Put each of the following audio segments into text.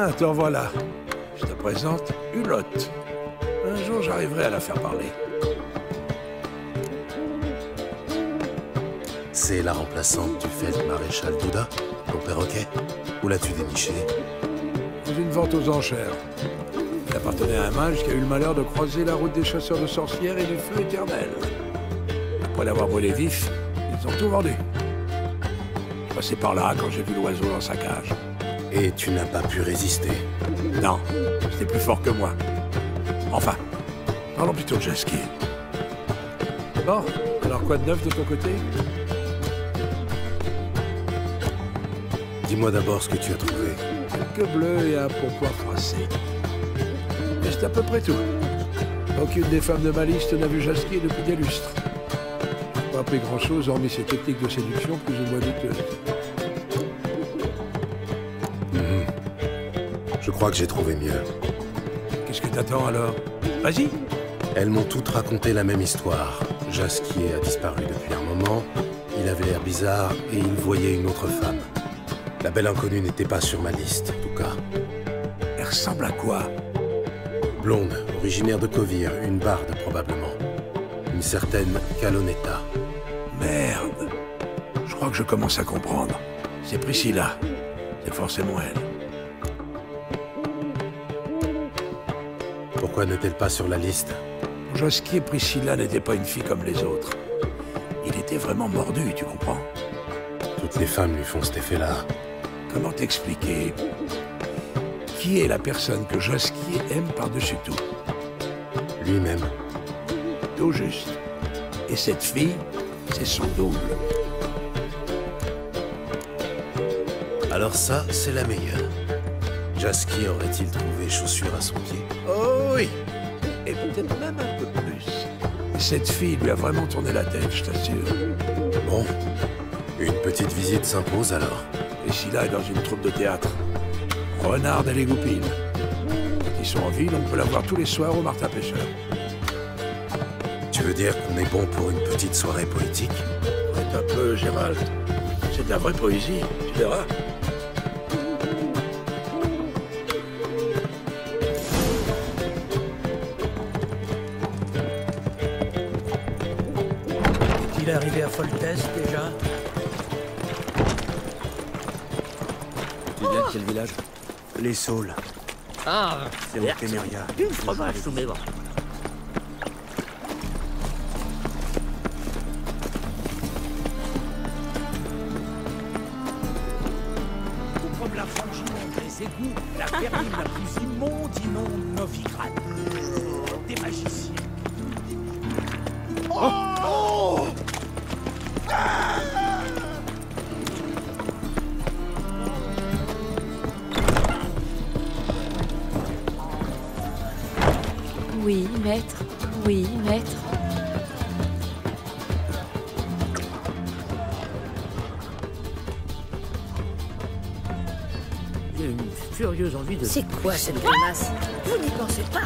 Tiens, te revoilà. Je te présente Hulotte. Un jour, j'arriverai à la faire parler. C'est la remplaçante du feld-maréchal Douda, ton perroquet? Où l'as-tu déniché? Dans une vente aux enchères. Il appartenait à un mage qui a eu le malheur de croiser la route des chasseurs de sorcières et du feu éternel. Après l'avoir brûlé vif, ils ont tout vendu. Je passais par là quand j'ai vu l'oiseau dans sa cage. Et tu n'as pas pu résister? Non, c'était plus fort que moi. Enfin, parlons plutôt de jet ski. Bon, alors quoi de neuf de ton côté? Dis-moi d'abord ce que tu as trouvé. Quelques bleus et un pourpoint froissé. Mais c'est à peu près tout. Aucune des femmes de ma liste n'a vu Jasquier depuis des lustres. Pas appris grand-chose hormis ses techniques de séduction plus ou moins douteuses. Je crois que j'ai trouvé mieux. Qu'est-ce que t'attends alors? Vas-y! Elles m'ont toutes raconté la même histoire. Jasquier a disparu depuis un moment, il avait l'air bizarre et il voyait une autre femme. La belle inconnue n'était pas sur ma liste, en tout cas. Elle ressemble à quoi? Blonde, originaire de Kovir, une barde probablement. Une certaine Calonetta. Merde! Je crois que je commence à comprendre. C'est Priscilla. C'est forcément elle. Pourquoi n'est-elle pas sur la liste? Pour Jasquier, Priscilla n'était pas une fille comme les autres. Il était vraiment mordu, tu comprends? Toutes les femmes lui font cet effet-là. Comment t'expliquer? Qui est la personne que Jasquier aime par-dessus tout? Lui-même. Tout juste. Et cette fille, c'est son double. Alors ça, c'est la meilleure. Jasquier aurait-il trouvé chaussure à son pied? Oh oui! Et peut-être même un peu plus. Et cette fille lui a vraiment tourné la tête, je t'assure. Bon, une petite visite s'impose alors. Priscilla est dans une troupe de théâtre. Renard et les Goupines. Quand ils sont en ville, on peut la voir tous les soirs au Martin Pêcheur. Tu veux dire qu'on est bon pour une petite soirée poétique? Arrête un peu, Gérald. C'est de la vraie poésie, tu verras. Est-il arrivé à Foltest déjà? Tu viens de quel village? Les Saules. Ah, C'est au Téméria. du fromage sous mes bras. Comme la franchise des égouts, la vermine la plus immonde inonde Novigrad. Des magiciens. Oui, maître. Oui, maître. J'ai une furieuse envie de... C'est quoi cette grimace? Vous n'y pensez pas?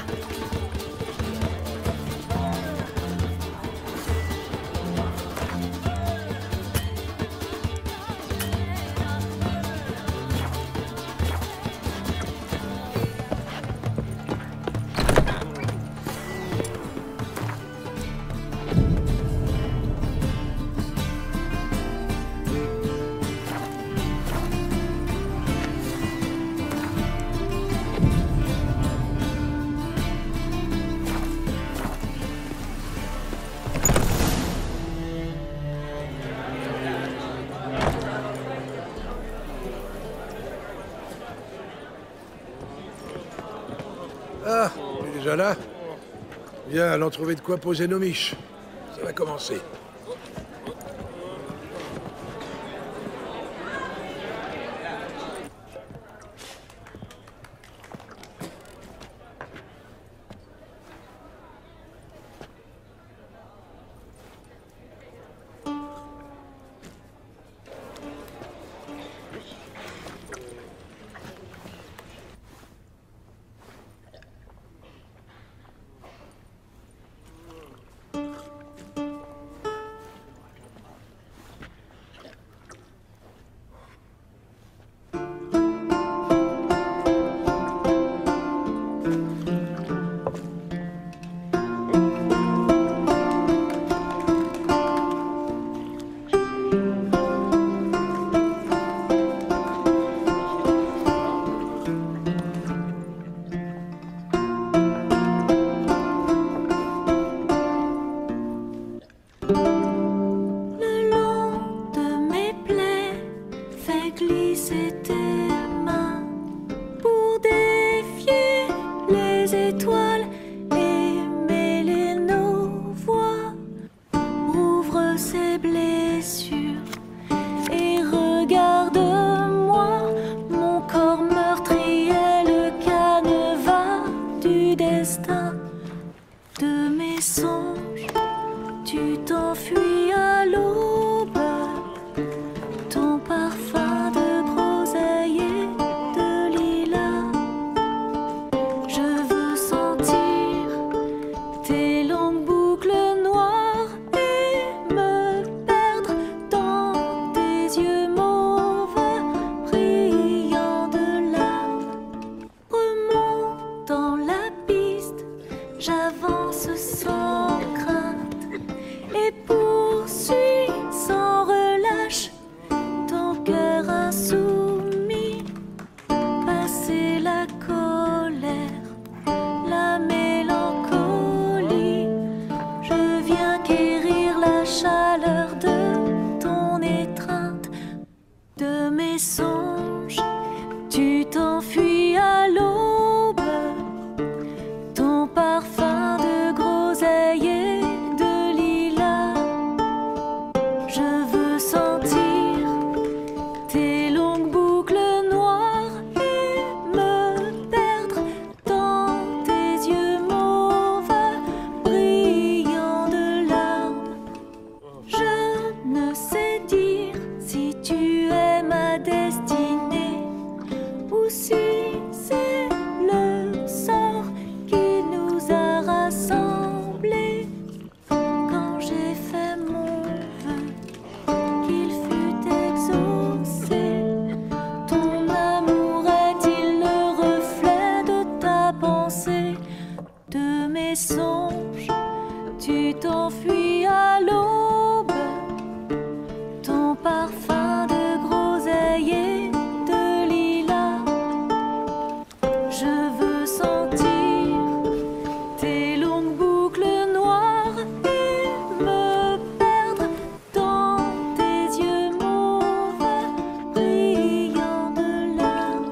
Ah, tu es déjà là? Viens, allons trouver de quoi poser nos miches. Ça va commencer. glisser tes mains pour défier les étoiles et mêler nos voix. Ouvre ces blessures et regarde-moi. Mon corps meurtri est le canevas du destin. De mes songes, tu t'enfuis à l'aube. Ton parfum de groseille et de lilas. Je veux sentir tes longues boucles noires et me perdre dans tes yeux mauves brillants de larmes. Remonte dans la piste, j'avance sans crainte et poursuis sans relâche ton cœur insoumis. Passer la colère, la mélancolie, je viens quérir la chaleur de ton étreinte. De mes songes, tu t'enfuis à l'aube. Ton parfum de groseille et de lilas. Je veux sentir tes longues boucles noires et me perdre dans tes yeux mauves brillants de larmes. Je ne sais dire si tu es ma destinée ou si c'est le sort qui nous a rassemblés. Quand j'ai fait mon vœu qu'il fût exaucé, ton amour est-il le reflet de ta pensée? De mes songes, tu t'enfuis à l'aube. Ton parfum de groseille et de lilas. Je veux sentir tes longues boucles noires et me perdre dans tes yeux mauves brillants de larmes.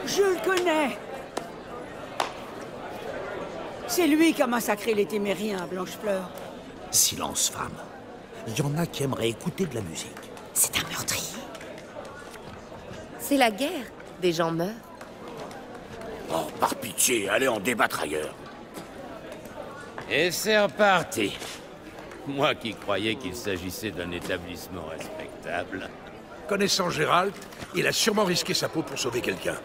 Je le connais. C'est lui qui a massacré les Témériens, Blanchefleur. Silence, femme. Il y en a qui aimeraient écouter de la musique. C'est un meurtrier. C'est la guerre. Des gens meurent. Oh, par pitié, allez en débattre ailleurs. Et c'est reparti. Moi qui croyais qu'il s'agissait d'un établissement respectable. Connaissant Gérald, il a sûrement risqué sa peau pour sauver quelqu'un.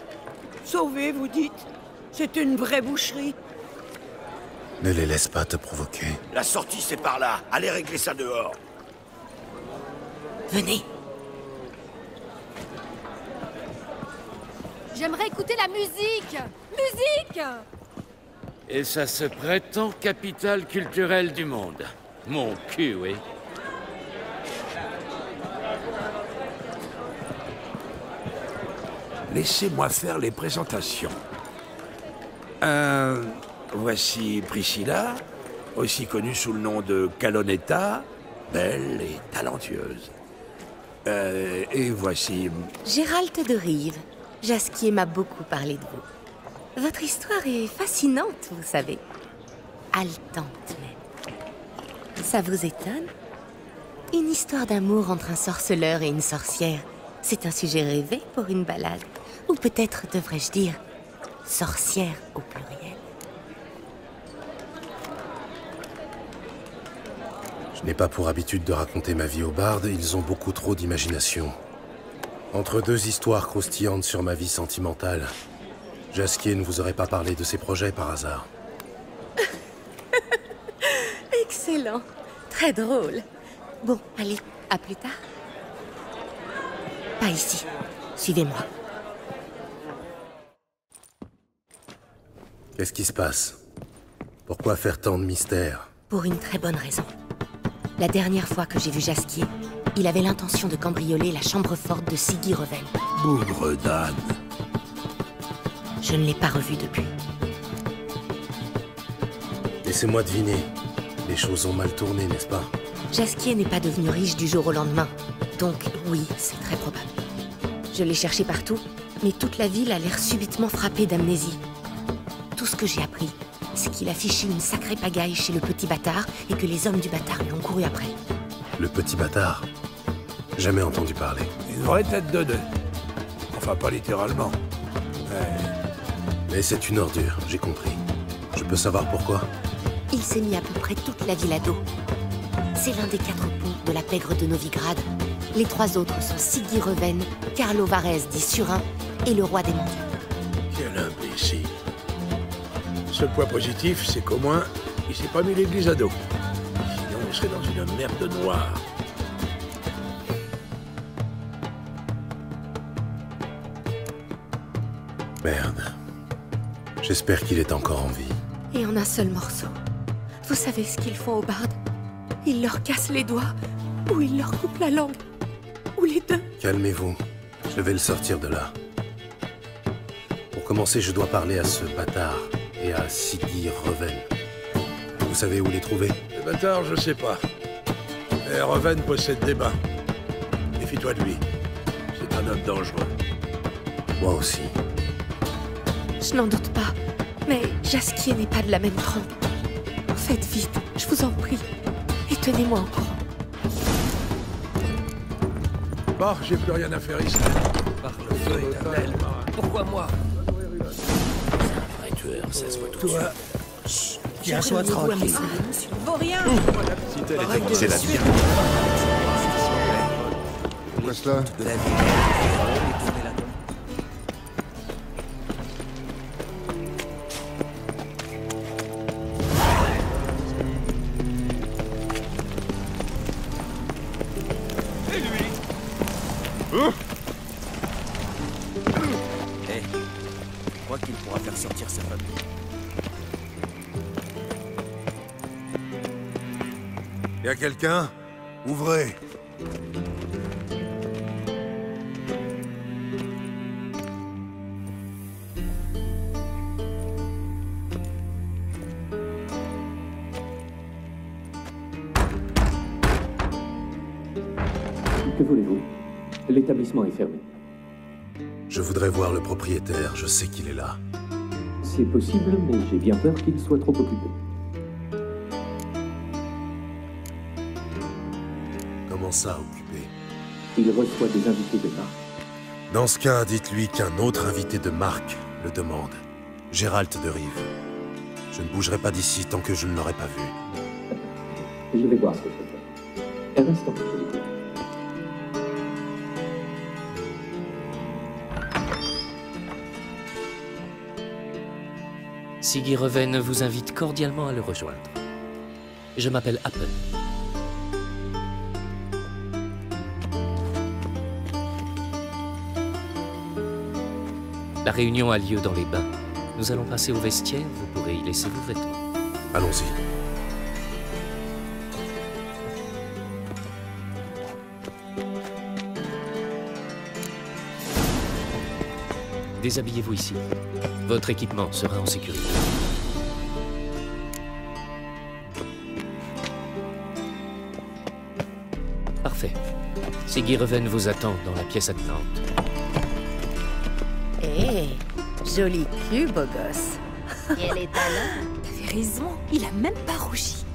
Sauvé, vous dites? C'est une vraie boucherie. Ne les laisse pas te provoquer. La sortie, c'est par là. Allez régler ça dehors. Venez. J'aimerais écouter la musique. Musique! Et ça se prétend capitale culturelle du monde. Mon cul, oui. Laissez-moi faire les présentations. Voici Priscilla, aussi connue sous le nom de Calonetta, belle et talentueuse. Et voici... Gérald de Rive. Jasquier m'a beaucoup parlé de vous. Votre histoire est fascinante, vous savez. Haletante même. Ça vous étonne? Une histoire d'amour entre un sorceleur et une sorcière. C'est un sujet rêvé pour une ballade. Ou peut-être devrais-je dire sorcière au pluriel. Je n'ai pas pour habitude de raconter ma vie aux bardes, ils ont beaucoup trop d'imagination. Entre deux histoires croustillantes sur ma vie sentimentale, Jasquier ne vous aurait pas parlé de ses projets par hasard. Excellent. Très drôle. Bon, allez, à plus tard. Pas ici. Suivez-moi. Qu'est-ce qui se passe? Pourquoi faire tant de mystère? Pour une très bonne raison. La dernière fois que j'ai vu Jasquier, il avait l'intention de cambrioler la chambre forte de Siggy Reven. Bougre d'âne. Je ne l'ai pas revu depuis. Laissez-moi deviner. Les choses ont mal tourné, n'est-ce pas? Jasquier n'est pas devenu riche du jour au lendemain. Donc oui, c'est très probable. Je l'ai cherché partout, mais toute la ville a l'air subitement frappée d'amnésie. Tout ce que j'ai appris, c'est qu'il a fiché une sacrée pagaille chez le petit bâtard et que les hommes du bâtard lui ont couru après. Le petit bâtard? Jamais entendu parler. Une vraie tête de deux. Enfin, pas littéralement. Mais c'est une ordure, j'ai compris. Je peux savoir pourquoi? Il s'est mis à peu près toute la ville à dos. C'est l'un des 4 ponts de la pègre de Novigrad. Les 3 autres sont Siggy Reven, Carlo Varese dit Surin et le roi des mendiants. Quel imbécile. Seul point positif, c'est qu'au moins, il s'est pas mis l'église à dos. Sinon, on serait dans une merde noire. Merde. J'espère qu'il est encore en vie. Et en un seul morceau. Vous savez ce qu'ils font aux bardes? Ils leur cassent les doigts, ou ils leur coupent la langue, ou les deux. Calmez-vous. Je vais le sortir de là. Pour commencer, je dois parler à ce bâtard et à Siggy Reven. Vous savez où les trouver? Le bâtard, je sais pas. Mais Reven possède des bains. Méfie-toi de lui. C'est un homme dangereux. Moi aussi. Je n'en doute pas. Mais Jasquier n'est pas de la même trempe. Faites vite, je vous en prie. Et tenez-moi au courant. Bon, j'ai plus rien à faire ici. Par le feu éternel. Pourquoi moi? C'est un vrai tueur, ça se voit tout de suite. Toi, tiens-toi tranquille. Vaut rien. C'est la vie. Quoi cela? De la vie. Je crois qu'il pourra faire sortir sa famille. Y a quelqu'un? Ouvrez. Que voulez-vous? L'établissement est fermé. Je voudrais voir le propriétaire, je sais qu'il est là. C'est possible, mais j'ai bien peur qu'il soit trop occupé. Comment ça, occupé? Il reçoit des invités de marque. Dans ce cas, dites-lui qu'un autre invité de marque le demande. Gérald de Rive. Je ne bougerai pas d'ici tant que je ne l'aurai pas vu. Je vais voir ce que je peux faire. Un instant, s'il vous plaît. Siggy Reven vous invite cordialement à le rejoindre. Je m'appelle Apple. La réunion a lieu dans les bains. Nous allons passer au vestiaire, vous pourrez y laisser vos vêtements. Allons-y. Déshabillez-vous ici. Votre équipement sera en sécurité. Parfait. Siggy Reven vous attend dans la pièce attenante. Hé, joli cul, beau gosse. Quel est talent. T'avais raison, il a même pas rougi.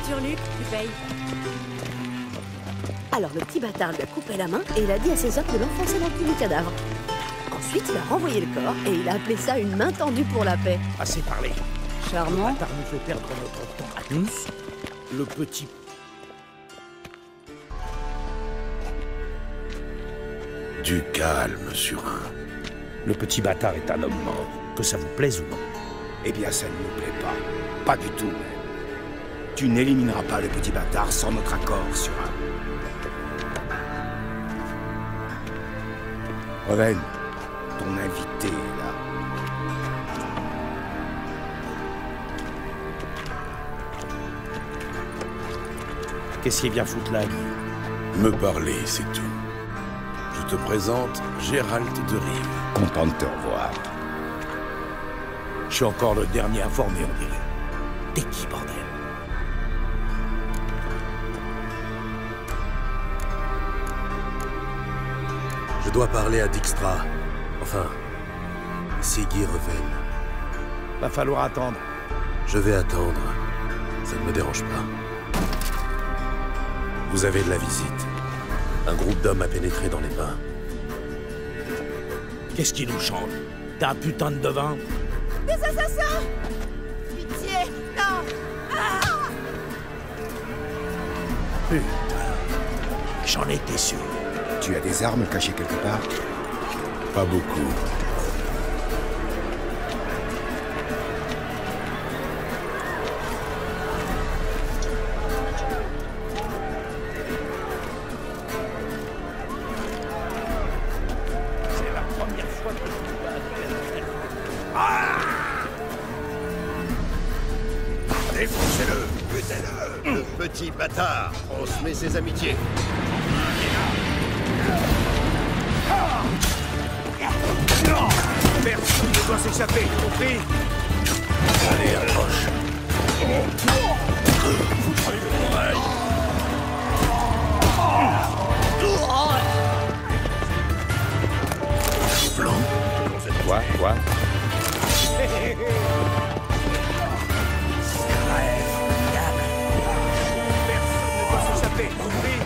Turluc, tu payes. Alors le petit bâtard lui a coupé la main et il a dit à ses hommes de l'enfoncer dans le cul du cadavre. Ensuite, il a renvoyé le corps et il a appelé ça une main tendue pour la paix. Assez parlé. Charmant. Le bâtard nous fait perdre notre temps à tous. Le petit... Du calme, Surin. Le petit bâtard est un homme mort, que ça vous plaise ou non. Eh bien, ça ne nous plaît pas. Pas du tout, même. Tu n'élimineras pas le petit bâtard sans notre accord, Surin. Owen, ton invité est là. Qu'est-ce qu'il vient foutre là, lui? Me parler, c'est tout. Je te présente Gérald de Rive. Content de te revoir. Je suis encore le dernier informé, on dirait. T'es qui, bordel? Je dois parler à Dijkstra. Enfin, Siggy Reven. Va falloir attendre. Je vais attendre. Ça ne me dérange pas. Vous avez de la visite. Un groupe d'hommes a pénétré dans les bains. Qu'est-ce qui nous change? T'es un putain de devin? Des assassins! Pitié, non! Ah! Putain, j'en étais sûr. Tu as des armes cachées quelque part? Pas beaucoup. C'est la première fois que je vois Défoncez-le! Butez-le! Le petit bâtard! On se met ses amitiés! Personne ne doit s'échapper, compris? Allez, approche. Blanc. C'est toi, quoi? Personne ne doit s'échapper, compris?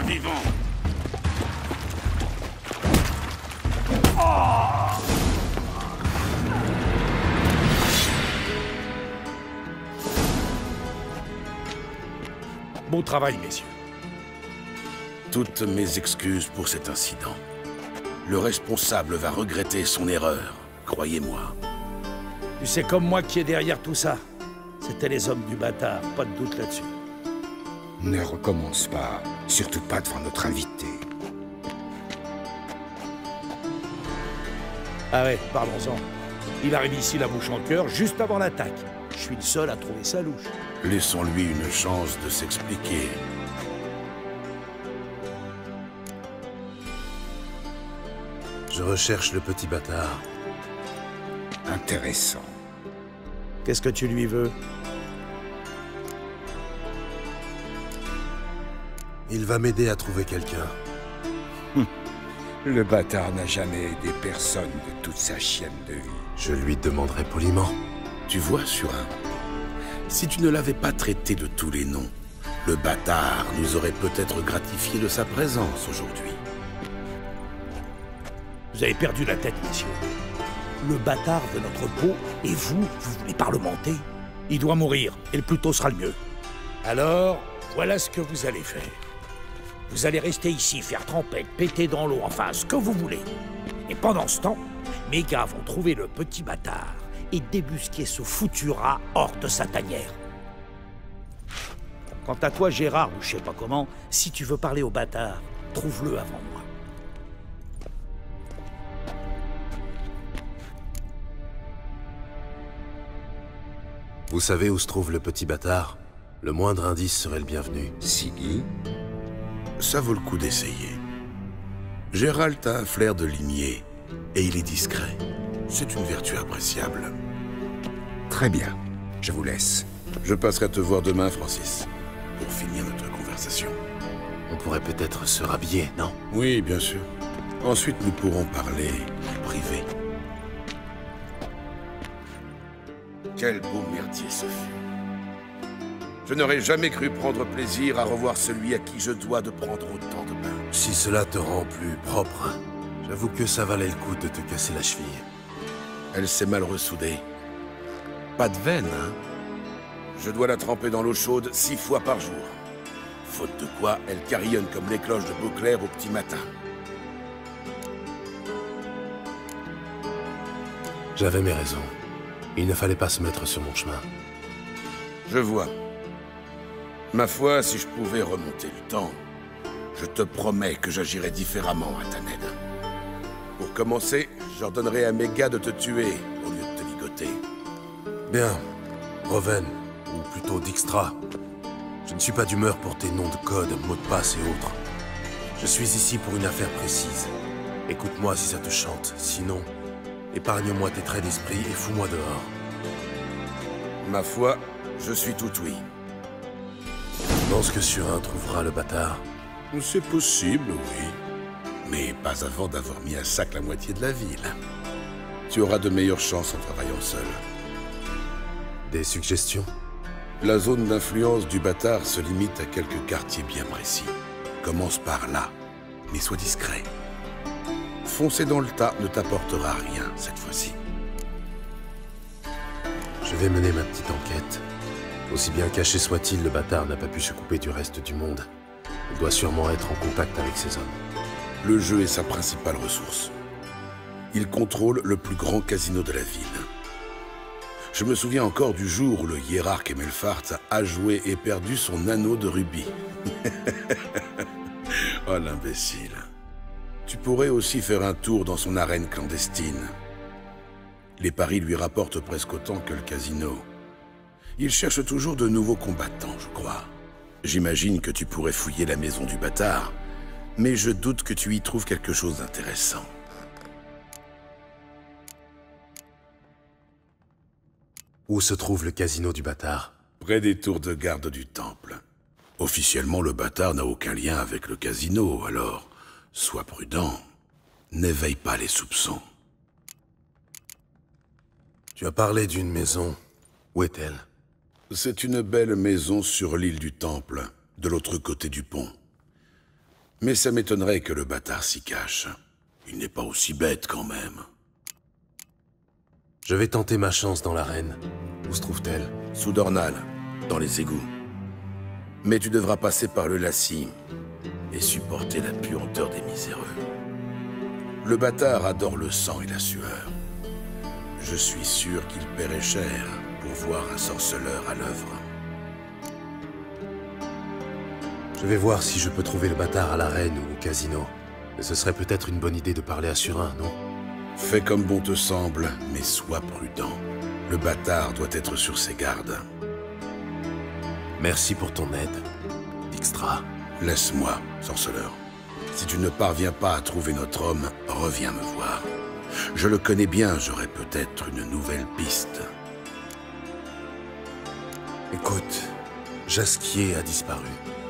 Vivant. Bon travail, messieurs. Toutes mes excuses pour cet incident. Le responsable va regretter son erreur, croyez-moi. Tu sais comme moi qui est derrière tout ça. C'était les hommes du bâtard, pas de doute là-dessus. Ne recommence pas, surtout pas devant notre invité. Ah ouais, parlons-en. Il arrive ici la bouche en cœur, juste avant l'attaque. Je suis le seul à trouver ça louche. Laissons-lui une chance de s'expliquer. Je recherche le petit bâtard. Intéressant. Qu'est-ce que tu lui veux? Il va m'aider à trouver quelqu'un. Le bâtard n'a jamais aidé personne de toute sa chienne de vie. Je lui demanderai poliment. Tu vois, Surin, si tu ne l'avais pas traité de tous les noms, le bâtard nous aurait peut-être gratifié de sa présence aujourd'hui. Vous avez perdu la tête, messieurs. Le bâtard veut notre peau, et vous voulez parlementer? Il doit mourir, et le plus tôt sera le mieux. Alors, voilà ce que vous allez faire. Vous allez rester ici, faire trempette, péter dans l'eau, enfin, ce que vous voulez. Et pendant ce temps, mes gars vont trouver le petit bâtard et débusquer ce foutu rat hors de sa tanière. Quant à toi, Gérard, ou je sais pas comment, si tu veux parler au bâtard, trouve-le avant moi. Vous savez où se trouve le petit bâtard? Le moindre indice serait le bienvenu. Siggy? Ça vaut le coup d'essayer. Gérald a un flair de limier, et il est discret. C'est une vertu appréciable. Très bien. Je vous laisse. Je passerai te voir demain, Francis, pour finir notre conversation. On pourrait peut-être se rhabiller, non? Oui, bien sûr. Ensuite, nous pourrons parler privé. Quel beau merdier ce fut. Je n'aurais jamais cru prendre plaisir à revoir celui à qui je dois de prendre autant de bains. Si cela te rend plus propre, j'avoue que ça valait le coup de te casser la cheville. Elle s'est mal ressoudée. Pas de veine, hein? Je dois la tremper dans l'eau chaude 6 fois par jour. Faute de quoi, elle carillonne comme les cloches de Beauclair au petit matin. J'avais mes raisons. Il ne fallait pas se mettre sur mon chemin. Je vois. Ma foi, si je pouvais remonter le temps, je te promets que j'agirais différemment à ta aide. Pour commencer, j'ordonnerai à mes gars de te tuer au lieu de te ligoter. Bien. Roven, ou plutôt Dijkstra. Je ne suis pas d'humeur pour tes noms de code, mots de passe et autres. Je suis ici pour une affaire précise. Écoute-moi si ça te chante, sinon, épargne-moi tes traits d'esprit et fous-moi dehors. Ma foi, je suis tout oui. Tu penses que Surin trouvera le bâtard? C'est possible, oui. Mais pas avant d'avoir mis à sac la moitié de la ville. Tu auras de meilleures chances en travaillant seul. Des suggestions? La zone d'influence du bâtard se limite à quelques quartiers bien précis. Commence par là, mais sois discret. Foncer dans le tas ne t'apportera rien cette fois-ci. Je vais mener ma petite enquête. Aussi bien caché soit-il, le bâtard n'a pas pu se couper du reste du monde. Il doit sûrement être en contact avec ses hommes. Le jeu est sa principale ressource. Il contrôle le plus grand casino de la ville. Je me souviens encore du jour où le hiérarque Emelfart a joué et perdu son anneau de rubis. Oh l'imbécile. Tu pourrais aussi faire un tour dans son arène clandestine. Les paris lui rapportent presque autant que le casino. Il cherche toujours de nouveaux combattants, je crois. J'imagine que tu pourrais fouiller la maison du bâtard, mais je doute que tu y trouves quelque chose d'intéressant. Où se trouve le casino du bâtard? Près des tours de garde du temple. Officiellement, le bâtard n'a aucun lien avec le casino, alors sois prudent. N'éveille pas les soupçons. Tu as parlé d'une maison. Où est-elle? C'est une belle maison sur l'île du Temple, de l'autre côté du pont. Mais ça m'étonnerait que le bâtard s'y cache. Il n'est pas aussi bête quand même. Je vais tenter ma chance dans l'arène. Où se trouve-t-elle? Sous Dornal, dans les égouts. Mais tu devras passer par le Lassie et supporter la puanteur des miséreux. Le bâtard adore le sang et la sueur. Je suis sûr qu'il paierait cher pour voir un sorceleur à l'œuvre. Je vais voir si je peux trouver le bâtard à l'arène ou au casino. Mais ce serait peut-être une bonne idée de parler à Surin, non? Fais comme bon te semble, mais sois prudent. Le bâtard doit être sur ses gardes. Merci pour ton aide, Dijkstra. Laisse-moi, sorceleur. Si tu ne parviens pas à trouver notre homme, reviens me voir. Je le connais bien, j'aurai peut-être une nouvelle piste. Écoute, Jasquier a disparu.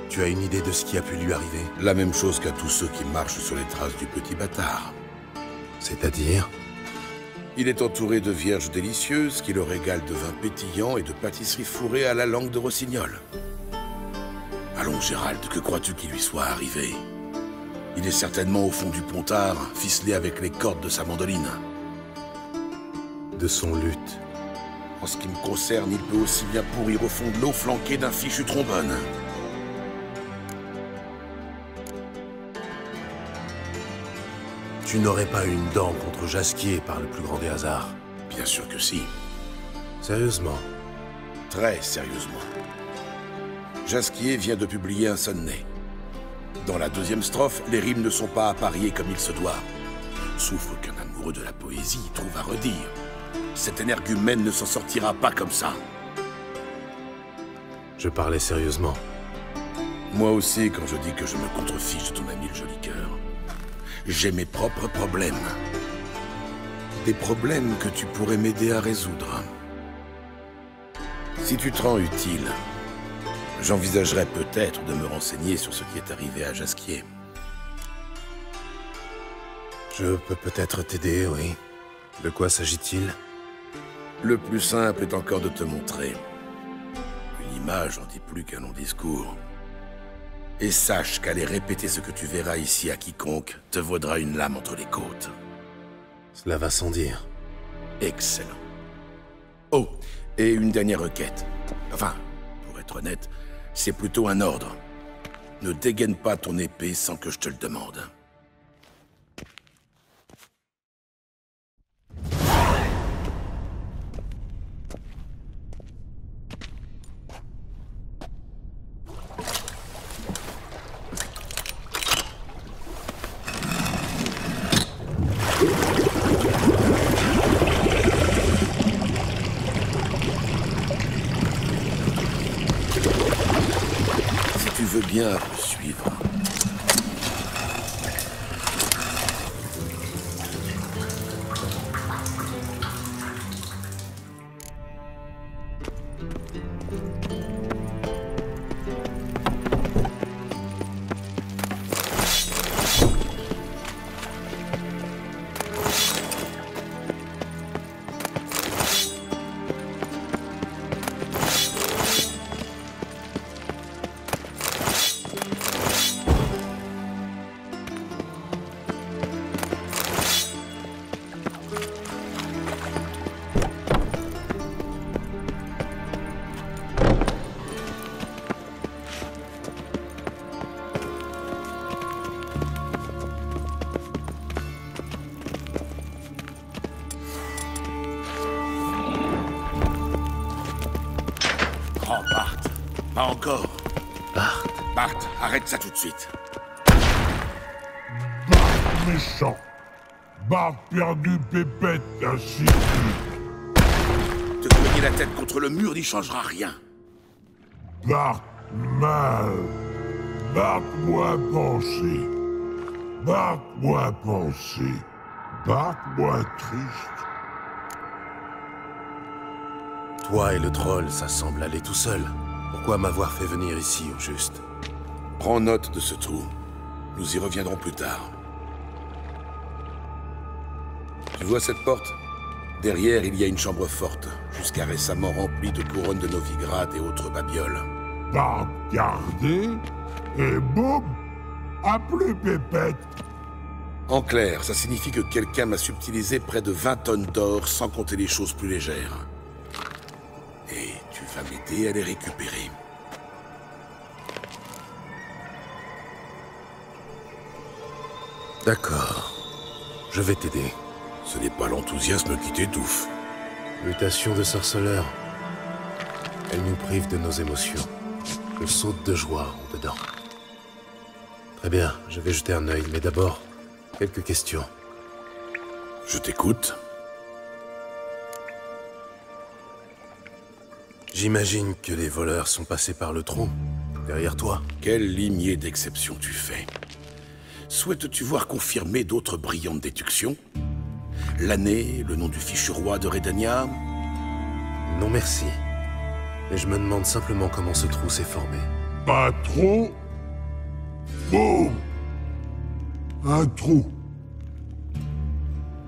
Tu as une idée de ce qui a pu lui arriver? La même chose qu'à tous ceux qui marchent sur les traces du petit bâtard. C'est-à-dire? Il est entouré de vierges délicieuses qui le régalent de vin pétillant et de pâtisseries fourrées à la langue de rossignol. Allons, Gérald, que crois-tu qu'il lui soit arrivé? Il est certainement au fond du pontard, ficelé avec les cordes de sa mandoline. De son luth. En ce qui me concerne, il peut aussi bien pourrir au fond de l'eau flanqué d'un fichu trombone. Tu n'aurais pas une dent contre Jasquier par le plus grand des hasards? Bien sûr que si. Sérieusement? Très sérieusement. Jasquier vient de publier un sonnet. Dans la deuxième strophe, les rimes ne sont pas appariées comme il se doit. Sauf qu'un amoureux de la poésie trouve à redire. Cet énergumène ne s'en sortira pas comme ça. Je parlais sérieusement. Moi aussi, quand je dis que je me contrefiche de ton ami le joli cœur. J'ai mes propres problèmes. Des problèmes que tu pourrais m'aider à résoudre. Si tu te rends utile, j'envisagerais peut-être de me renseigner sur ce qui est arrivé à Jasquier. Je peux peut-être t'aider, oui. De quoi s'agit-il? Le plus simple est encore de te montrer. Une image en dit plus qu'un long discours. Et sache qu'aller répéter ce que tu verras ici à quiconque te vaudra une lame entre les côtes. Cela va sans dire. Excellent. Oh, et une dernière requête. Enfin, pour être honnête, c'est plutôt un ordre. Ne dégaine pas ton épée sans que je te le demande. Je veux bien me suivre. Pas encore. Bart. Bart, arrête ça tout de suite. Bart méchant. Bart perdu pépette ainsi. Te cogner la tête contre le mur n'y changera rien. Bart mal. Bart moins pensé. Bart moins pensé. Bart moins triste. Toi et le troll, ça semble aller tout seul. Pourquoi m'avoir fait venir ici, au juste? Prends note de ce trou. Nous y reviendrons plus tard. Tu vois cette porte? Derrière, il y a une chambre forte, jusqu'à récemment remplie de couronnes de Novigrad et autres babioles. Bart gardé, et boum, à plus pépette. En clair, ça signifie que quelqu'un m'a subtilisé près de 20 tonnes d'or, sans compter les choses plus légères. Et tu vas m'aider à les récupérer. D'accord. Je vais t'aider. Ce n'est pas l'enthousiasme qui t'étouffe. Mutation de sorceleur. Elle nous prive de nos émotions. Je saute de joie en dedans. Très bien, je vais jeter un œil, mais d'abord, quelques questions. Je t'écoute. J'imagine que les voleurs sont passés par le trou, derrière toi. Quelle lignée d'exception tu fais? Souhaites-tu voir confirmer d'autres brillantes déductions? L'année, le nom du fichu roi de Redania? Non merci. Mais je me demande simplement comment ce trou s'est formé. Pas trop. Boum. Un trou.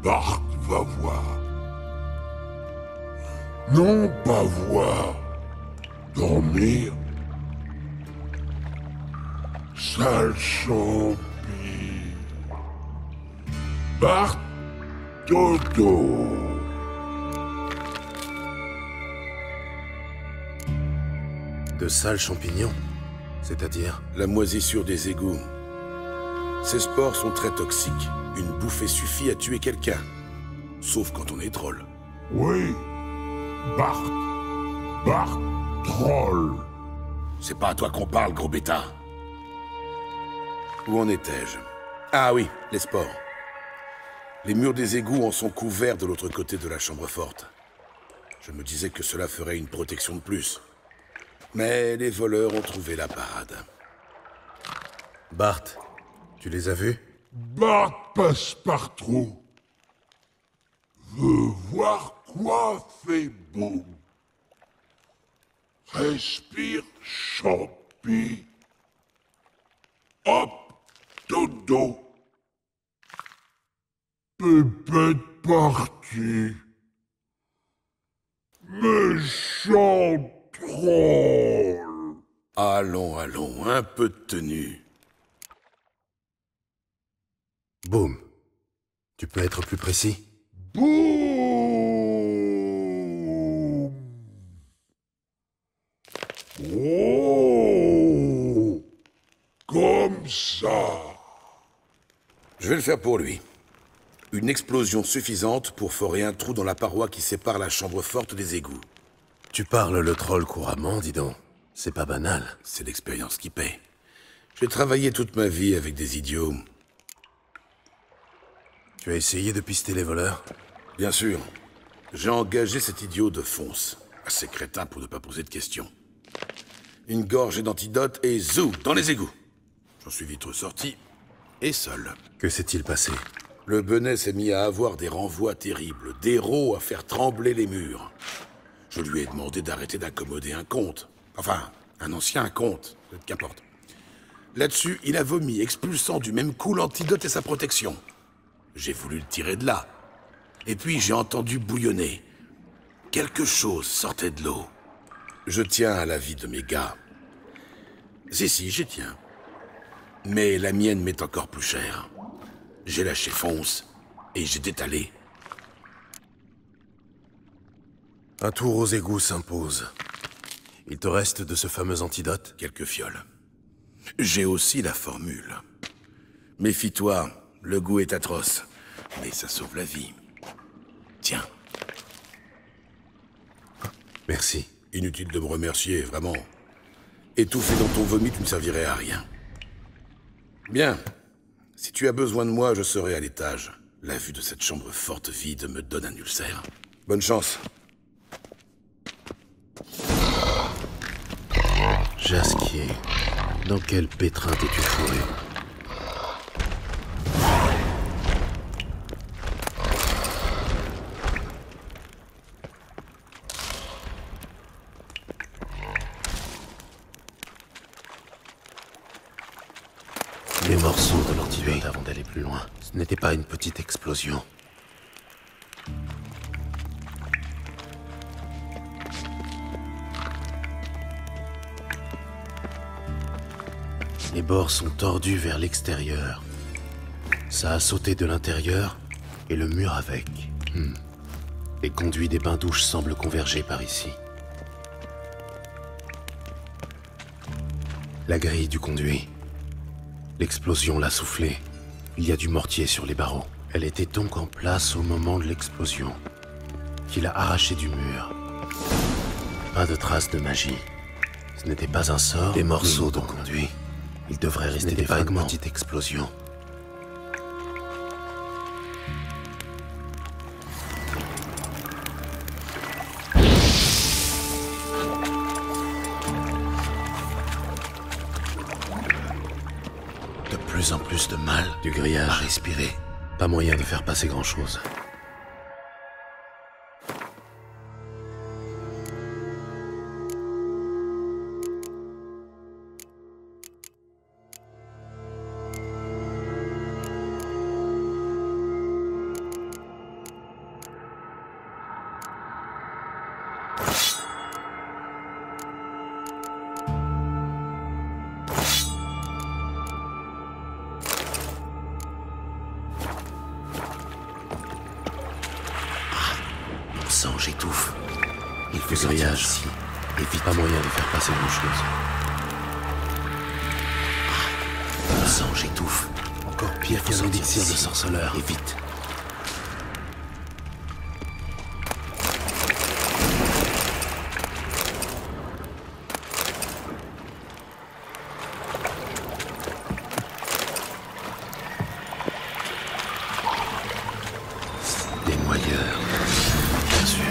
Bart va voir. Non pas voir. Dormir. Sale champi. Bart dodo. De sales champignons? C'est-à-dire? La moisissure des égouts. Ces spores sont très toxiques. Une bouffée suffit à tuer quelqu'un. Sauf quand on est troll. Oui. Bart. Bart troll. C'est pas à toi qu'on parle, gros bêta. Où en étais-je? Ah oui, les spores. Les murs des égouts en sont couverts de l'autre côté de la chambre forte. Je me disais que cela ferait une protection de plus. Mais les voleurs ont trouvé la parade. Bart, tu les as vus? Bart Passepartout veut voir quoi fait boum. Respire champi. Hop, dodo. Pépette partie. méchant troll. Allons, allons, un peu de tenue. Boum. Tu peux être plus précis? Boum. Oh. Comme ça. Je vais le faire pour lui. Une explosion suffisante pour forer un trou dans la paroi qui sépare la chambre forte des égouts. Tu parles le troll couramment, dis donc. C'est pas banal. C'est l'expérience qui paie. J'ai travaillé toute ma vie avec des idiots. Tu as essayé de pister les voleurs? Bien sûr. J'ai engagé cet idiot de Fonce. Assez crétin pour ne pas poser de questions. Une gorgée d'antidote et zou, dans les égouts. J'en suis vite ressorti, et seul. Que s'est-il passé? Le Benet s'est mis à avoir des renvois terribles, des rots à faire trembler les murs. Je lui ai demandé d'arrêter d'accommoder un comte. Enfin, un ancien comte, qu'importe. Là-dessus, il a vomi, expulsant du même coup l'antidote et sa protection. J'ai voulu le tirer de là. Et puis j'ai entendu bouillonner. Quelque chose sortait de l'eau. Je tiens à la vie de mes gars. Si, j'y tiens. Mais la mienne m'est encore plus chère. J'ai lâché Fonce et j'ai détalé. Un tour aux égouts s'impose. Il te reste de ce fameux antidote? Quelques fioles. J'ai aussi la formule. Méfie-toi, le goût est atroce, mais ça sauve la vie. Tiens. Merci. Inutile de me remercier, vraiment. Étouffé dans ton vomi, tu ne servirais à rien. Bien. Si tu as besoin de moi, je serai à l'étage. La vue de cette chambre forte vide me donne un ulcère. Bonne chance. Jasquier, dans quel pétrin t'es-tu fourré? Les morceaux de l'antidote avant d'aller plus loin. Ce n'était pas une petite explosion. Les bords sont tordus vers l'extérieur. Ça a sauté de l'intérieur et le mur avec. Les conduits des bains-douches semblent converger par ici. La grille du conduit. L'explosion l'a soufflé. Il y a du mortier sur les barreaux. Elle était donc en place au moment de l'explosion, qui l'a arrachée du mur. Pas de traces de magie. Ce n'était pas un sort. Des morceaux de conduit. Il devrait rester des fragments. Une petite explosion. De plus en plus de mal. Du grillage. À respirer. Pas moyen de faire passer grand-chose. J'étouffe. Il faut grillage ici. Et vite, pas moyen de faire passer grand-chose. Mon sang, j'étouffe. Encore pire qu'un élixir de sorceleur. Et vite. Des moyeurs. Bien sûr.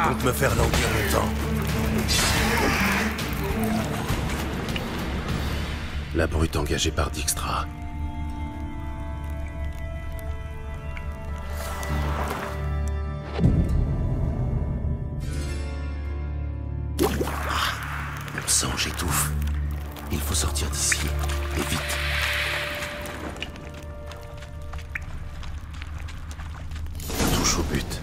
comptes me faire languir longtemps. La brute engagée par Dijkstra. Mon sang, j'étouffe. Il faut sortir d'ici, et vite. Touche au but.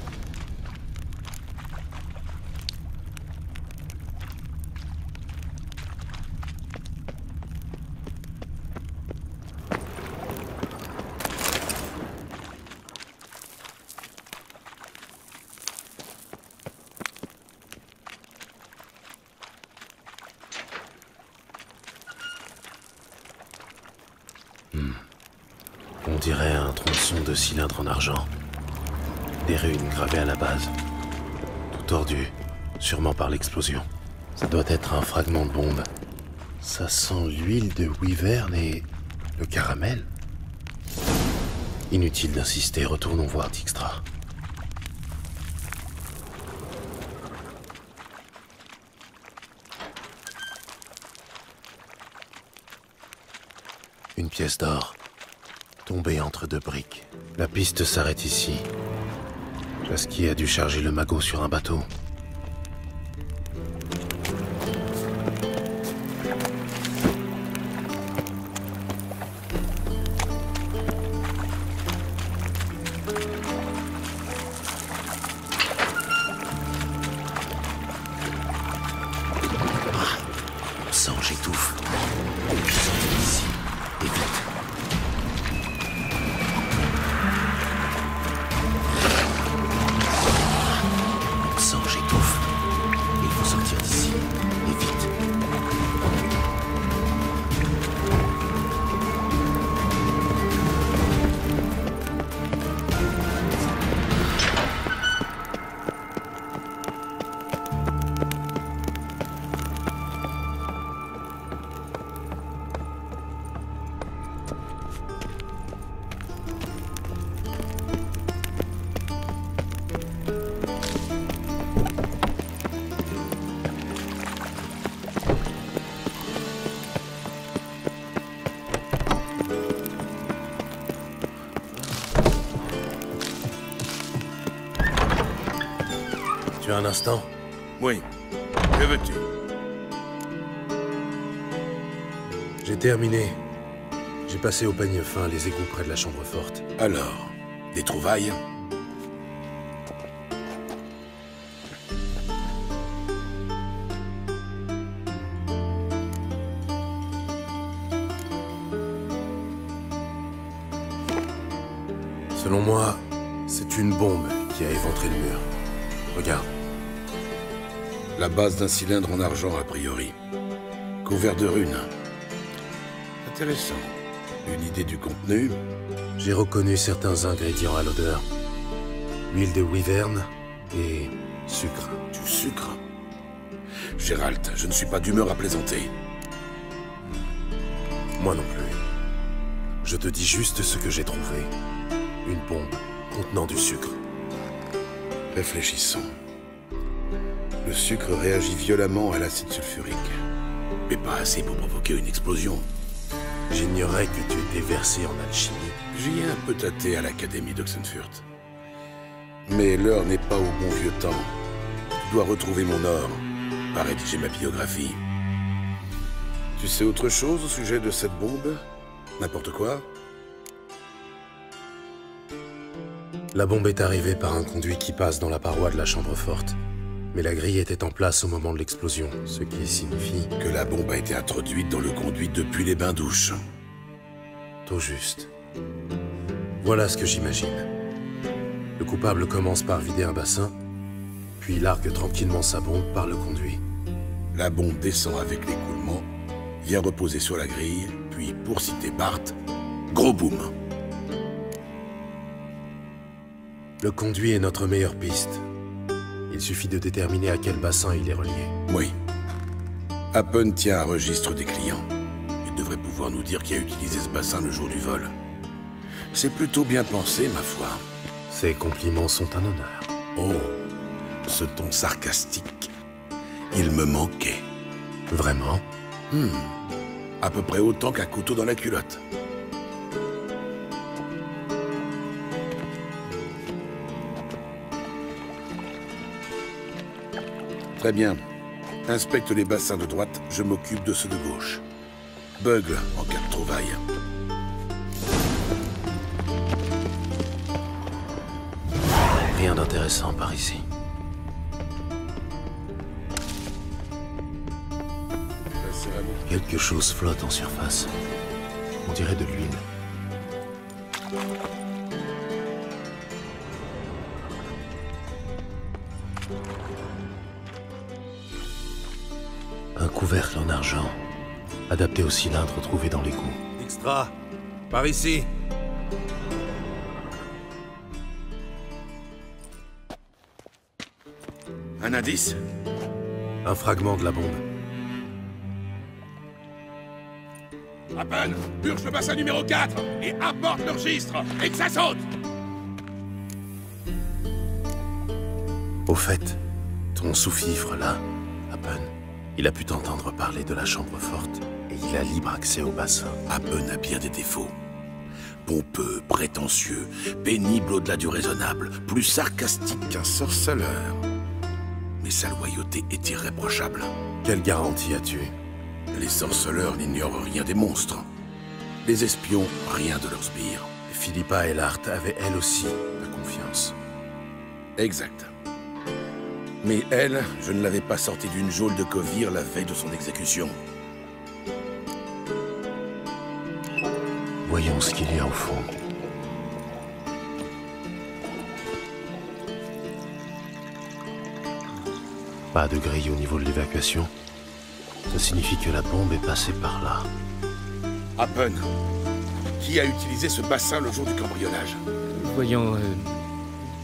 On dirait un tronçon de cylindre en argent. Des runes gravées à la base. Tout tordu, sûrement par l'explosion. Ça doit être un fragment de bombe. Ça sent l'huile de wyvern et le caramel. Inutile d'insister, retournons voir Dijkstra. Une pièce d'or, tombée entre deux briques. La piste s'arrête ici. Jasquier a dû charger le magot sur un bateau. Mon sang, j'étouffe. Sortez d'ici, et vite. Mon sang, j'étouffe. Il faut sortir d'ici, et vite. Tu as un instant? Oui. Que veux-tu? J'ai terminé. J'ai passé au peigne fin les égouts près de la chambre forte. Alors, des trouvailles? Selon moi, c'est une bombe qui a éventré le mur. Regarde. La base d'un cylindre en argent, a priori. Couvert de runes. Intéressant. Une idée du contenu? J'ai reconnu certains ingrédients à l'odeur. Huile de wyvern et sucre. Du sucre? Gérald, je ne suis pas d'humeur à plaisanter. Moi non plus. Je te dis juste ce que j'ai trouvé. Une bombe contenant du sucre. Réfléchissons. Le sucre réagit violemment à l'acide sulfurique. Mais pas assez pour provoquer une explosion. J'ignorais que tu étais versé en alchimie. J'y ai un peu tâté à l'Académie d'Oxenfurt. Mais l'heure n'est pas au bon vieux temps. Je dois retrouver mon or, pas rédiger ma biographie. Tu sais autre chose au sujet de cette bombe? N'importe quoi? La bombe est arrivée par un conduit qui passe dans la paroi de la chambre forte. Mais la grille était en place au moment de l'explosion, ce qui signifie que la bombe a été introduite dans le conduit depuis les bains-douches. Tout juste. Voilà ce que j'imagine. Le coupable commence par vider un bassin, puis largue tranquillement sa bombe par le conduit. La bombe descend avec l'écoulement, vient reposer sur la grille, puis, pour citer Bart, gros boom. Le conduit est notre meilleure piste. Il suffit de déterminer à quel bassin il est relié. Oui. Happen tient un registre des clients. Il devrait pouvoir nous dire qui a utilisé ce bassin le jour du vol. C'est plutôt bien pensé, ma foi. Ces compliments sont un honneur. Oh, ce ton sarcastique. Il me manquait. Vraiment? À peu près autant qu'un couteau dans la culotte. Très bien. Inspecte les bassins de droite, je m'occupe de ceux de gauche. Bugle en cas de trouvaille. Rien d'intéressant par ici. Quelque chose flotte en surface. On dirait de l'huile. Un couvercle en argent, adapté au cylindre trouvé dans l'égout. Extra, par ici. Un indice? Un fragment de la bombe. Happen, purge le bassin numéro 4 et apporte le registre et que ça saute! Au fait, ton sous-fifre là, Happen, il a pu t'entendre parler de la chambre forte et il a libre accès au bassin. Happen a bien des défauts. Pompeux, prétentieux, pénible au-delà du raisonnable, plus sarcastique qu'un sorceleur. Mais sa loyauté est irréprochable. Quelle garantie as-tu? Les sorceleurs n'ignorent rien des monstres. Les espions, rien de leurs sbires. Philippa Eilhart avait elle aussi ta confiance. Exact. Mais elle, je ne l'avais pas sortie d'une geôle de Kovir la veille de son exécution. Voyons ce qu'il y a au fond. Pas de grille au niveau de l'évacuation. Ça signifie que la bombe est passée par là. Happen, qui a utilisé ce bassin le jour du cambriolage? Voyons,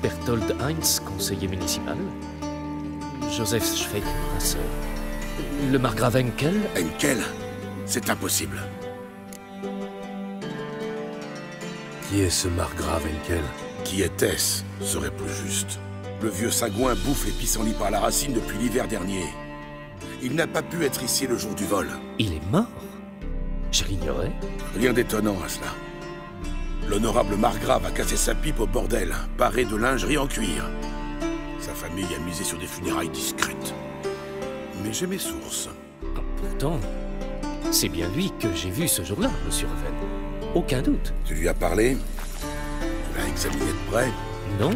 Berthold Heinz, conseiller municipal. Joseph Schweig, brasseur. Le margrave Henkel. Henkel? C'est impossible. Qui est ce margrave Henkel? Qui était-ce, serait plus juste. Le vieux sagouin bouffe les pissenlits par la racine depuis l'hiver dernier. Il n'a pas pu être ici le jour du vol. Il est mort? Je l'ignorais. Rien d'étonnant à cela. L'honorable margrave a cassé sa pipe au bordel, paré de lingerie en cuir. Sa famille a misé sur des funérailles discrètes. Mais j'ai mes sources. Pourtant, c'est bien lui que j'ai vu ce jour-là, monsieur Reven. Aucun doute. Tu lui as parlé? Tu l'as examiné de près? Non.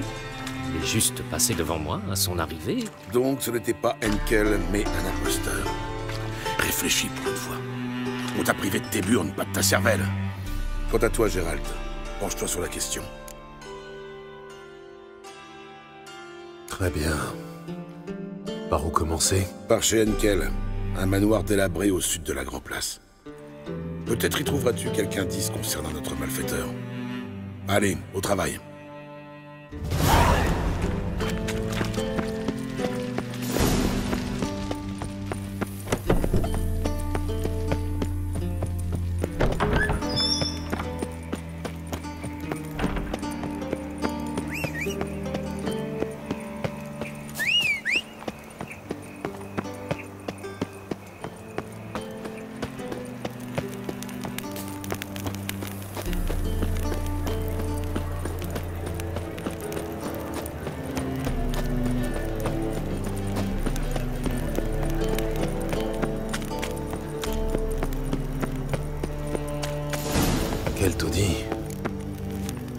Il est juste passé devant moi à son arrivée. Donc ce n'était pas Henkel, mais un imposteur. Réfléchis pour une fois. On t'a privé de tes burnes, pas de ta cervelle. Quant à toi, Gérald, penche-toi sur la question. Très bien. Par où commencer? Par chez Henkel, un manoir délabré au sud de la Grand Place. Peut-être y trouveras-tu quelque indice concernant notre malfaiteur. Allez, au travail. Quel taudis.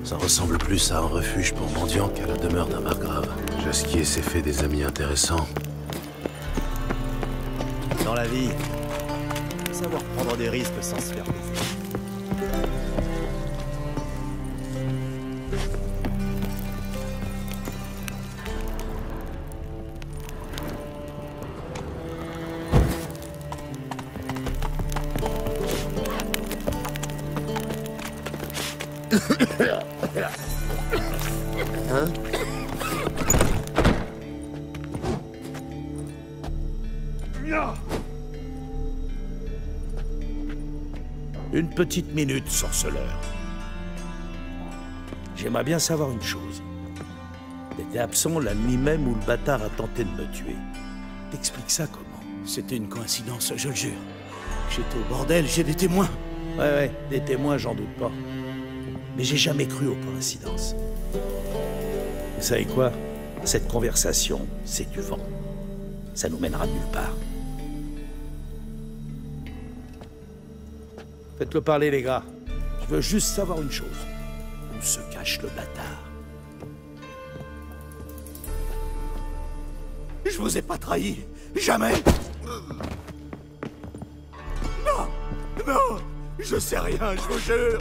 Ça ressemble plus à un refuge pour mendiants qu'à la demeure d'un margrave. Jasquier s'est fait des amis intéressants. Dans la vie, savoir prendre des risques sans se faire baiser. Hein? Une petite minute, sorceleur. J'aimerais bien savoir une chose. T'étais absent la nuit même où le bâtard a tenté de me tuer. T'expliques ça comment? C'était une coïncidence, je le jure. J'étais au bordel, j'ai des témoins. Ouais, des témoins, j'en doute pas. Mais j'ai jamais cru aux coïncidences. Vous savez quoi? Cette conversation, c'est du vent. Ça nous mènera nulle part. Faites-le parler, les gars. Je veux juste savoir une chose. Où se cache le bâtard? Je vous ai pas trahi. Jamais. Non. Non. Je sais rien, je vous jure.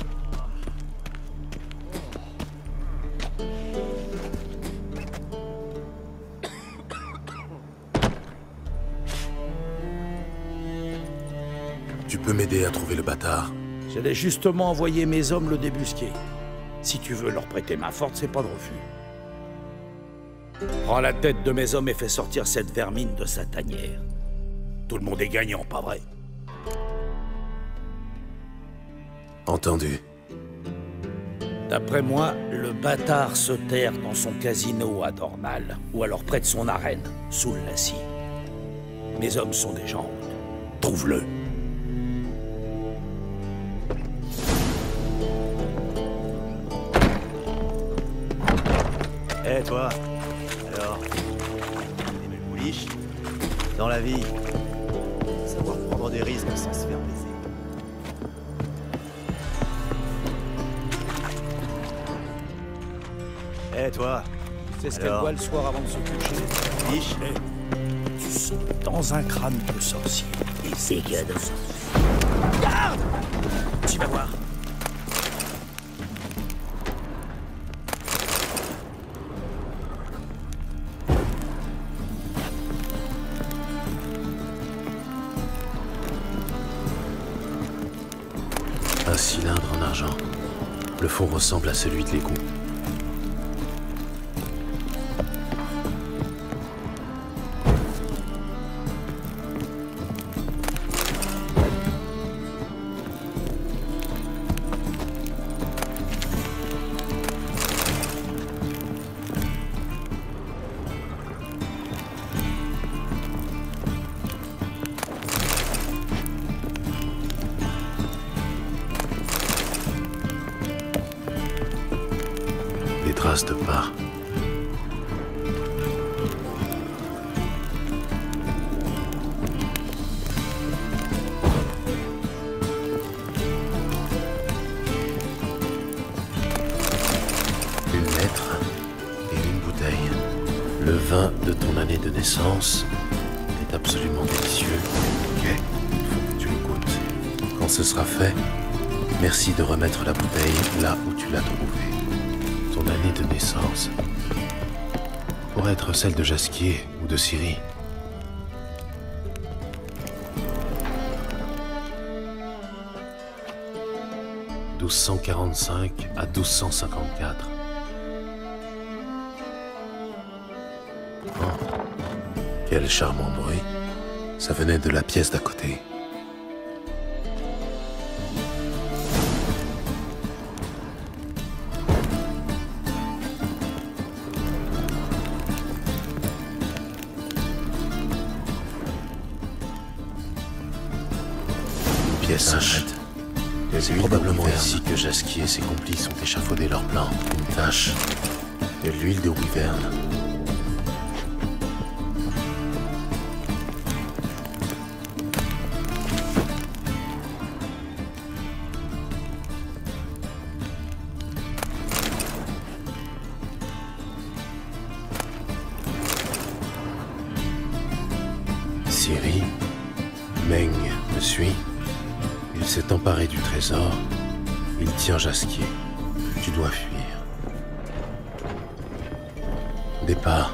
Tu peux m'aider à trouver le bâtard? J'allais justement envoyer mes hommes le débusquer. Si tu veux leur prêter main forte, c'est pas de refus. Prends la tête de mes hommes et fais sortir cette vermine de sa tanière. Tout le monde est gagnant, pas vrai? Entendu. D'après moi, le bâtard se terre dans son casino à Dornal, ou alors près de son arène, sous le lacis. Mes hommes sont déjà en route. Trouve-le. Eh toi, alors, t'aimes le pouliche? Dans la vie, savoir prendre des risques sans se faire baiser. Eh toi, C'est ce qu'elle boit le soir avant de se coucher. Pouliche? Tu sens dans un crâne de sorcier. Et c'est cadeau. Garde! Tu vas voir. Un cylindre en argent. Le fond ressemble à celui de l'égout. Traces de pas. Une lettre et une bouteille. Le vin de ton année de naissance est absolument délicieux. Ok, il faut que tu le goûtes. Quand ce sera fait, merci de remettre la bouteille là où tu l'as trouvée. Ton année de naissance pourrait être celle de Jasquier ou de Ciri. « 1245 à 1254. Oh, quel charmant bruit. Ça venait de la pièce d'à côté. C'est probablement ici que Jasquier et ses complices ont échafaudé leur plan. Une tache de l'huile de Wyvern. Ciri, Meng me suit. Il s'est emparé du trésor. Il tient Jasquier. Tu dois fuir. Départ.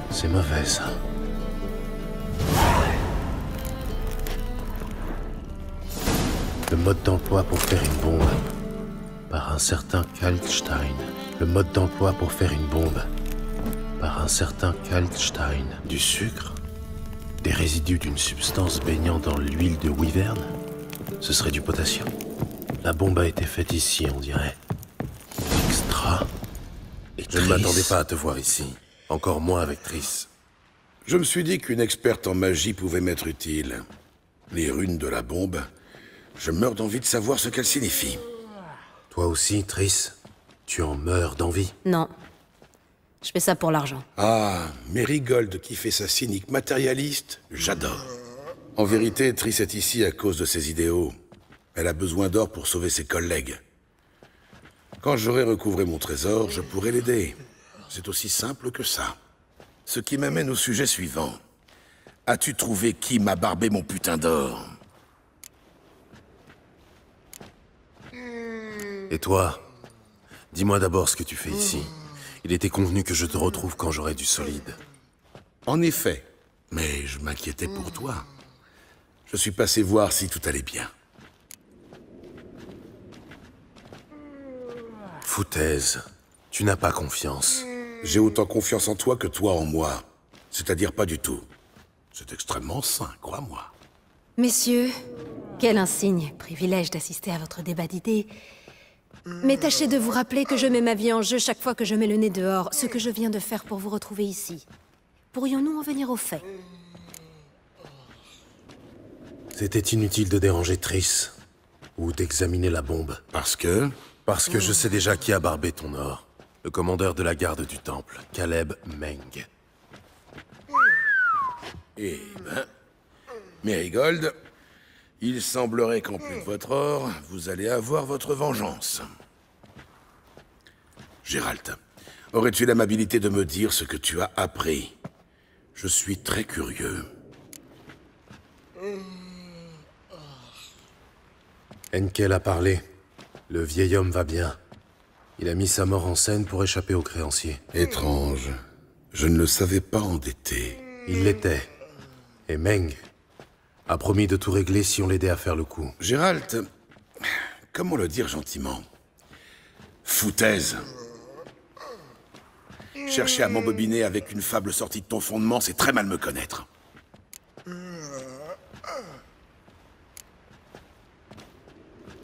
C'est mauvais, ça. Le mode d'emploi pour faire une bombe. Par un certain Kaltstein. Le mode d'emploi pour faire une bombe. Par un certain Kaltstein. Du sucre? Des résidus d'une substance baignant dans l'huile de Wyvern? Ce serait du potassium. La bombe a été faite ici, on dirait. Dijkstra. Je ne m'attendais pas à te voir ici. Encore moins avec Triss. Je me suis dit qu'une experte en magie pouvait m'être utile. Les runes de la bombe, je meurs d'envie de savoir ce qu'elles signifient. Toi aussi, Triss? Tu en meurs d'envie? Non. Je fais ça pour l'argent. Ah, Merigold qui fait sa cynique matérialiste, j'adore. En vérité, Triss est ici à cause de ses idéaux. Elle a besoin d'or pour sauver ses collègues. Quand j'aurai recouvré mon trésor, je pourrai l'aider. C'est aussi simple que ça. Ce qui m'amène au sujet suivant. As-tu trouvé qui m'a barbé mon putain d'or? Et toi? Dis-moi d'abord ce que tu fais ici. Il était convenu que je te retrouve quand j'aurai du solide. En effet. Mais je m'inquiétais pour toi. Je suis passé voir si tout allait bien. Foutaise. Tu n'as pas confiance. J'ai autant confiance en toi que toi en moi. C'est-à-dire pas du tout. C'est extrêmement sain, crois-moi. Messieurs, quel insigne privilège d'assister à votre débat d'idées. Mais tâchez de vous rappeler que je mets ma vie en jeu chaque fois que je mets le nez dehors, ce que je viens de faire pour vous retrouver ici. Pourrions-nous en venir aux faits? C'était inutile de déranger Triss. Ou d'examiner la bombe. Parce que? Parce que je sais déjà qui a barbé ton or. Le commandeur de la garde du temple, Caleb Meng. Eh ben... Merigold, il semblerait qu'en plus de votre or, vous allez avoir votre vengeance. Gérald, aurais-tu l'amabilité de me dire ce que tu as appris? Je suis très curieux. Henkel a parlé. Le vieil homme va bien. Il a mis sa mort en scène pour échapper aux créanciers. Étrange. Je ne le savais pas endetté. Il l'était. Et Meng a promis de tout régler si on l'aidait à faire le coup. Gérald, comment le dire gentiment? Foutaise. Chercher à m'embobiner avec une fable sortie de ton fondement, c'est très mal me connaître.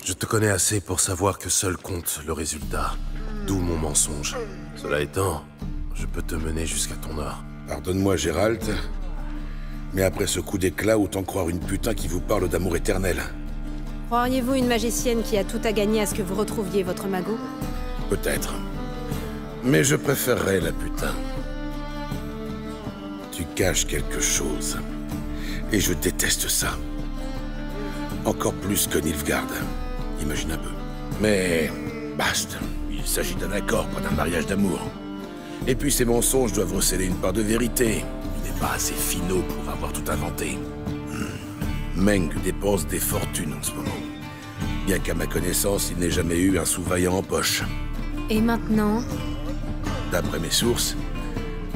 Je te connais assez pour savoir que seul compte le résultat. D'où mon mensonge. Cela étant, je peux te mener jusqu'à ton or. Pardonne-moi, Gérald, mais après ce coup d'éclat, autant croire une putain qui vous parle d'amour éternel. Croiriez-vous une magicienne qui a tout à gagner à ce que vous retrouviez votre magot? Peut-être. Mais je préférerais la putain. Tu caches quelque chose. Et je déteste ça. Encore plus que Nilfgaard. Imagine un peu. Mais... basta. Il s'agit d'un accord, pas d'un mariage d'amour. Et puis ces mensonges doivent recéler une part de vérité. Il n'est pas assez finot pour avoir tout inventé. Meng dépense des fortunes en ce moment. Bien qu'à ma connaissance, il n'ait jamais eu un sous-vaillant en poche. Et maintenant? D'après mes sources,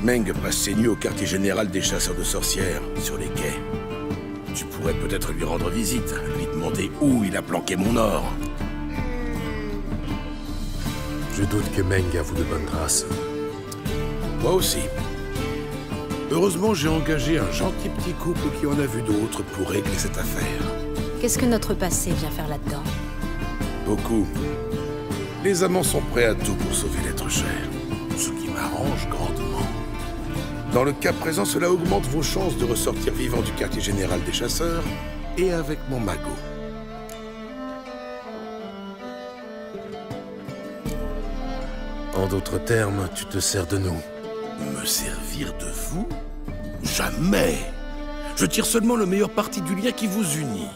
Meng passe ses nuits au quartier général des chasseurs de sorcières, sur les quais. Tu pourrais peut-être lui rendre visite, lui demander où il a planqué mon or. Je doute que Meng avoue de bonne grâce. Moi aussi. Heureusement, j'ai engagé un gentil petit couple qui en a vu d'autres pour régler cette affaire. Qu'est-ce que notre passé vient faire là-dedans? Beaucoup. Les amants sont prêts à tout pour sauver l'être cher. Ce qui m'arrange grandement. Dans le cas présent, cela augmente vos chances de ressortir vivant du quartier général des chasseurs et avec mon magot. En d'autres termes, tu te sers de nous. Me servir de vous? Jamais! Je tire seulement le meilleur parti du lien qui vous unit.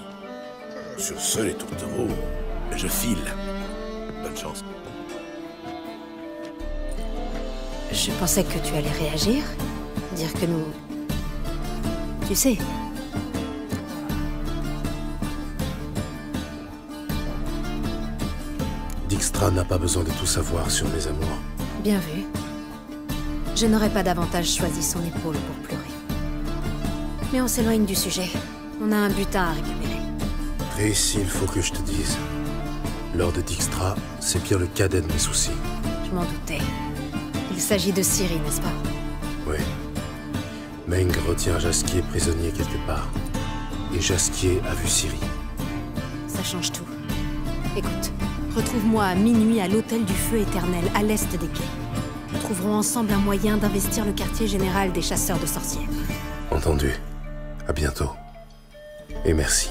Sur ce, les tourtereaux, je file. Bonne chance. Je pensais que tu allais réagir. Dire que nous... Tu sais... Dijkstra n'a pas besoin de tout savoir sur mes amours. Bien vu. Je n'aurais pas davantage choisi son épaule pour pleurer. Mais on s'éloigne du sujet. On a un butin à récupérer. Triss, il faut que je te dise. Lord Dijkstra, c'est bien le cadet de mes soucis. Je m'en doutais. Il s'agit de Ciri, n'est-ce pas? Oui. Meng retient Jaskier prisonnier quelque part. Et Jaskier a vu Ciri. Ça change tout. Écoute, retrouve-moi à minuit à l'Hôtel du Feu Éternel, à l'est des quais. trouverons ensemble un moyen d'investir le quartier général des chasseurs de sorcières. Entendu. À bientôt. Et merci.